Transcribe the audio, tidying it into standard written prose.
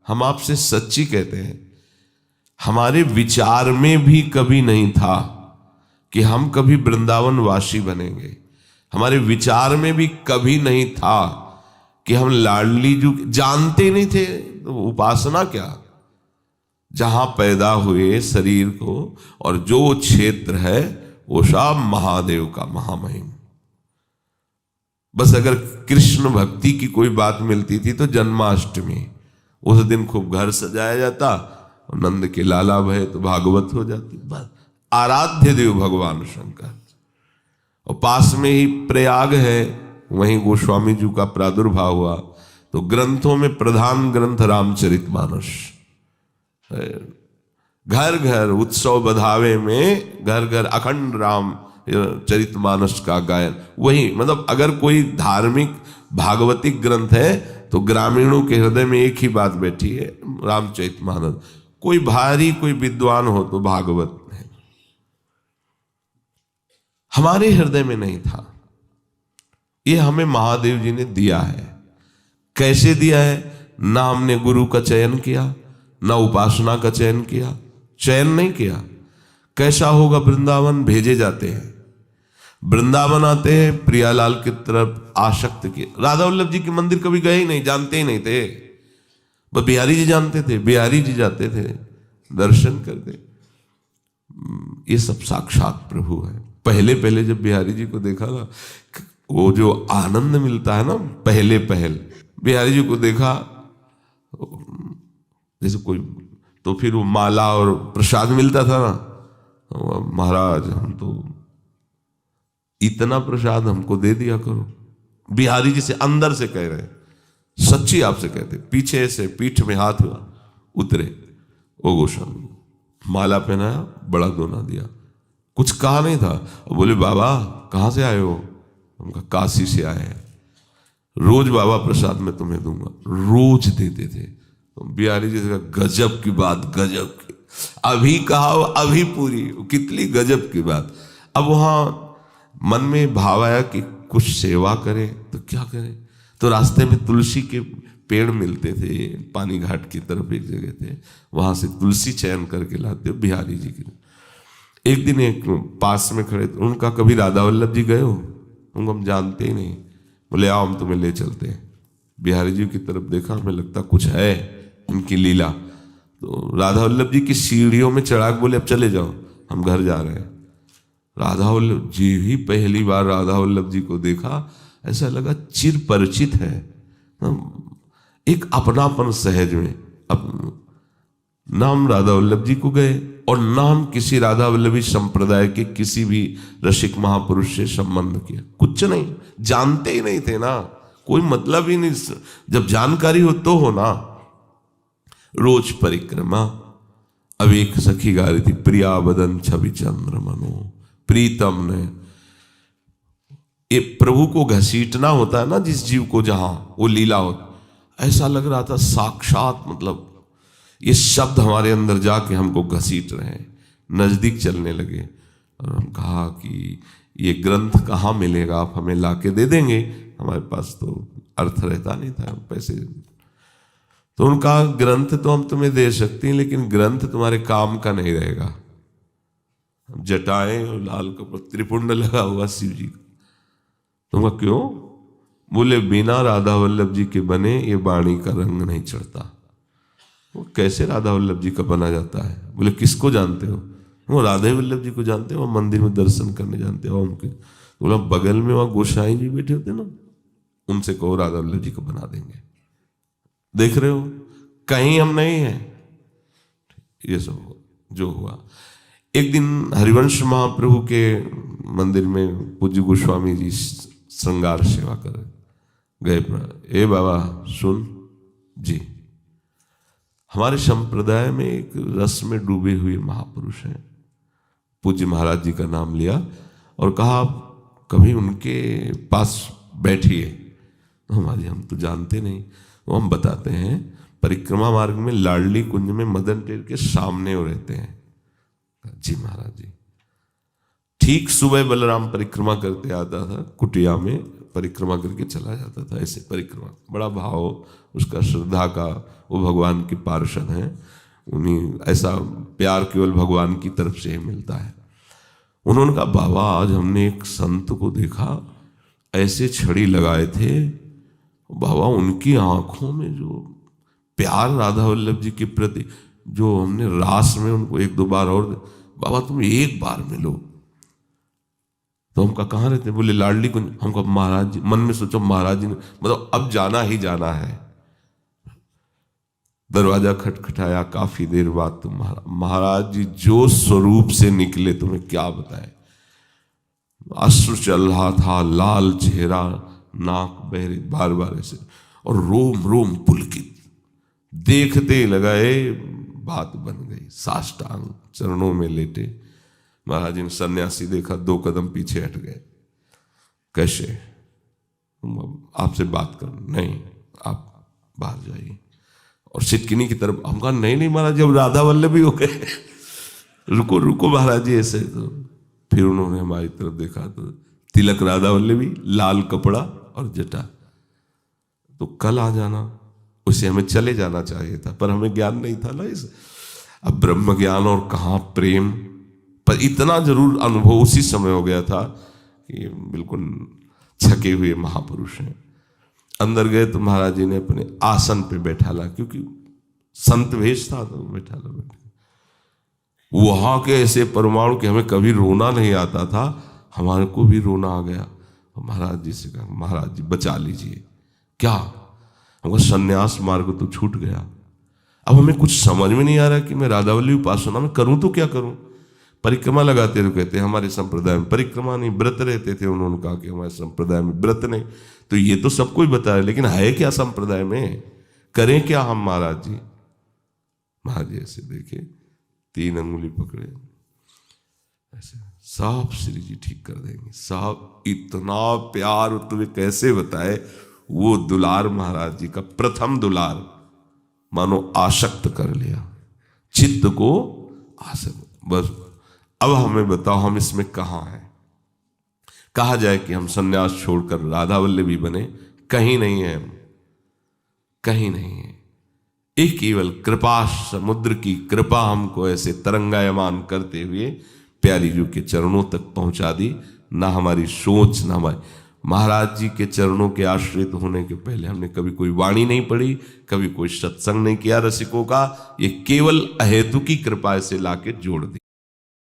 हम आपसे सच्ची कहते हैं, हमारे विचार में भी कभी नहीं था कि हम कभी वृंदावन वासी बनेंगे। हमारे विचार में भी कभी नहीं था कि हम लाडली जी जानते नहीं थे। तो उपासना क्या, जहां पैदा हुए शरीर को और जो क्षेत्र है वो सब महादेव का महामहिम। बस अगर कृष्ण भक्ति की कोई बात मिलती थी तो जन्माष्टमी, उस दिन खूब घर सजाया जाता और नंद के लाला भय तो भागवत हो जाती। बस आराध्य देव भगवान शंकर। और पास में ही प्रयाग है, वहीं गोस्वामी जी का प्रादुर्भाव हुआ। तो ग्रंथों में प्रधान ग्रंथ रामचरितमानस, घर घर उत्सव बधावे में घर घर अखंड राम चरितमानस का गायन। वही मतलब अगर कोई धार्मिक भागवतिक ग्रंथ है तो ग्रामीणों के हृदय में एक ही बात बैठी है, रामचरितमानस। कोई भारी कोई विद्वान हो तो भागवत है। हमारे हृदय में नहीं था। ये हमें महादेव जी ने दिया है। कैसे दिया है? ना हमने गुरु का चयन किया, ना उपासना का चयन किया, चयन नहीं किया। कैसा होगा वृंदावन? भेजे जाते हैं। वृंदावन आते हैं, प्रियालाल की तरफ आसक्त किए। राधा वल्लभ जी के मंदिर कभी गए ही नहीं, जानते ही नहीं थे। बस बिहारी जी जानते थे, बिहारी जी जाते थे दर्शन करते। ये सब साक्षात प्रभु है। पहले पहले जब बिहारी जी को देखा ना, वो जो आनंद मिलता है ना, पहले पहल बिहारी जी को देखा जैसे कोई, तो फिर वो माला और प्रसाद मिलता था ना, महाराज हम तो इतना प्रसाद हमको दे दिया करो। बिहारी जी से अंदर से कह रहे, सच्ची आपसे कहते, पीछे से पीठ में हाथ उतरे। ओ गोस्वामी, माला पहनाया, बड़ा दोना दिया, कुछ कहा नहीं था। और बोले बाबा कहाँ से आए हो? हम कहा काशी से आए हैं, रोज बाबा प्रसाद में तुम्हें दूंगा। रोज देते थे। तो बिहारी जी से गजब की बात, गजब की, अभी कहा अभी पूरी, कितनी गजब की बात। अब वहां मन में भाव आया कि कुछ सेवा करें तो क्या करें। तो रास्ते में तुलसी के पेड़ मिलते थे, पानी घाट की तरफ एक जगह थे, वहां से तुलसी चयन करके लाते बिहारी जी की। एक दिन एक पास में खड़े, उनका कभी राधा वल्लभ जी गए हो? उनको हम जानते ही नहीं। बोले आओ हम तुम्हें ले चलते हैं। बिहारी जी की तरफ देखा, हमें लगता कुछ है इनकी लीला। तो राधा वल्लभ जी की सीढ़ियों में चढ़ा के बोले अब चले जाओ, हम घर जा रहे हैं। राधा वल्लभ जी ही पहली बार राधा वल्लभ जी को देखा, ऐसा लगा चिर परिचित है, एक अपनापन सहज में। अब ना हम राधा वल्लभ जी को गए और ना हम किसी राधा वल्लभी संप्रदाय के किसी भी रसिक महापुरुष से संबंध किया, कुछ नहीं, जानते ही नहीं थे ना, कोई मतलब ही नहीं। जब जानकारी हो तो हो ना। रोज परिक्रमा। अब एक सखी गा रही थी, प्रिया बदन छवि चंद्र मनो, प्रीतम ने। ये प्रभु को घसीटना होता है ना जिस जीव को, जहां वो लीला होती। ऐसा लग रहा था साक्षात, मतलब ये शब्द हमारे अंदर जाके हमको घसीट रहे हैं, नजदीक चलने लगे। और हम कहा कि ये ग्रंथ कहाँ मिलेगा, आप हमें लाके दे देंगे? हमारे पास तो अर्थ रहता नहीं था, पैसे। तो उनका ग्रंथ तो हम तुम्हें दे सकते हैं, लेकिन ग्रंथ तुम्हारे काम का नहीं रहेगा। जटाएं और लाल कपड़ा, त्रिपुंड लगा हुआ शिव जी का। तुमका क्यों? बोले बिना राधा वल्लभ जी के बने ये वाणी का रंग नहीं चढ़ता। वो कैसे राधा वल्लभ जी का बना जाता है? बोले किसको जानते हो? वो राधा वल्लभ जी को जानते हो, मंदिर में दर्शन करने जानते हो उनके। बोला बगल में वहां गोसाई जी बैठे होते ना, उनसे कहो राधा वल्लभ जी को बना देंगे। देख रहे हो, कहीं हम नहीं है। ये सब जो हुआ। एक दिन हरिवंश महाप्रभु के मंदिर में पूज्य गोस्वामी जी श्रृंगार सेवा कर गए। ए बाबा सुन जी, हमारे संप्रदाय में एक रस में डूबे हुए महापुरुष हैं। पूज्य महाराज जी का नाम लिया और कहा आप कभी उनके पास बैठिए। हमारे हम तो जानते नहीं, वो हम बताते हैं। परिक्रमा मार्ग में लाडली कुंज में मदन टेर के सामने वो रहते हैं। जी महाराज जी। ठीक सुबह बलराम परिक्रमा करते आता था कुटिया में, परिक्रमा करके चला जाता था। ऐसे परिक्रमा, बड़ा भाव उसका, श्रद्धा का। वो भगवान के पार्षद हैं, उन्हीं ऐसा प्यार केवल भगवान की तरफ से ही मिलता है। उन्होंने कहा बाबा आज हमने एक संत को देखा, ऐसे छड़ी लगाए थे बाबा, उनकी आंखों में जो प्यार राधा वल्लभ जी के प्रति, जो हमने रास में उनको एक दो बार और, बाबा तुम एक बार मिलो। तो हम कहा कहाँ रहते? बोले लाडली कुंज। हम कहा महाराज जी, मन में सोचो महाराज जी ने मतलब अब जाना ही जाना है। दरवाजा खटखटाया, काफी देर बाद तुम महाराज जी जो स्वरूप से निकले तुम्हें क्या बताए। अश्रु चल रहा था, लाल चेहरा, नाक बहरी, बार बार ऐसे, और रोम रोम पुलकित। देखते लगाए बात बन गई। साष्टांग चरणों में लेटे महाराज जी ने सन्यासी देखा, 2 कदम पीछे हट गए। कैसे? आपसे बात कर? नहीं, आप बाहर जाइए। और सिटकिनी की तरफ हम कहा नहीं नहीं महाराज, जब राधा वल्लभ भी हो गए रुको रुको महाराज जी ऐसे। तो फिर उन्होंने हमारी तरफ देखा तो तिलक राधा वल्लभी, लाल कपड़ा और जटा। तो कल आ जाना, उसे हमें चले जाना चाहिए था, पर हमें ज्ञान नहीं था ना इस। अब ब्रह्म ज्ञान और कहाँ प्रेम, पर इतना जरूर अनुभव उसी समय हो गया था कि बिल्कुल छके हुए महापुरुष हैं। अंदर गए तो महाराज जी ने अपने आसन पे बैठाला, क्योंकि संत भेष था तो बैठाला। वहां के ऐसे परमाणु के हमें कभी रोना नहीं आता था, हमारे को भी रोना आ गया। महाराज जी से कहा महाराज जी बचा लीजिए। क्या? हमको संन्यास मार्ग तो छूट गया, अब हमें कुछ समझ में नहीं आ रहा कि मैं राधावल्ली उपासना में करूं तो क्या करूं। परिक्रमा लगाते रहो, कहते हमारे संप्रदाय में परिक्रमा नहीं, व्रत रहते थे। उन्होंने कहा कि हमारे संप्रदाय में व्रत नहीं। तो ये तो सबको ही बताया, लेकिन है क्या संप्रदाय में, करें क्या हम महाराज जी? महाराज जी ऐसे देखे, 3 अंगुली पकड़े ऐसे, साहब श्री जी ठीक कर देंगे। साहब इतना प्यार तुम्हें कैसे बताए, वो दुलार महाराज जी का प्रथम दुलार मानो आसक्त कर लिया चित्त को। आसक्त, बस अब हमें बताओ हम इसमें कहाँ हैं? कहा जाए कि हम सन्यास छोड़कर राधा वल्लभी बने, कहीं नहीं है हम, कहीं नहीं है। एक केवल कृपा समुद्र की कृपा हमको ऐसे तरंगायमान करते हुए प्यारी जी के चरणों तक पहुंचा दी। ना हमारी सोच, ना हमारी, महाराज जी के चरणों के आश्रित होने के पहले हमने कभी कोई वाणी नहीं पढ़ी, कभी कोई सत्संग नहीं किया रसिकों का। ये केवल अहेतु की कृपा से लाके जोड़ दी।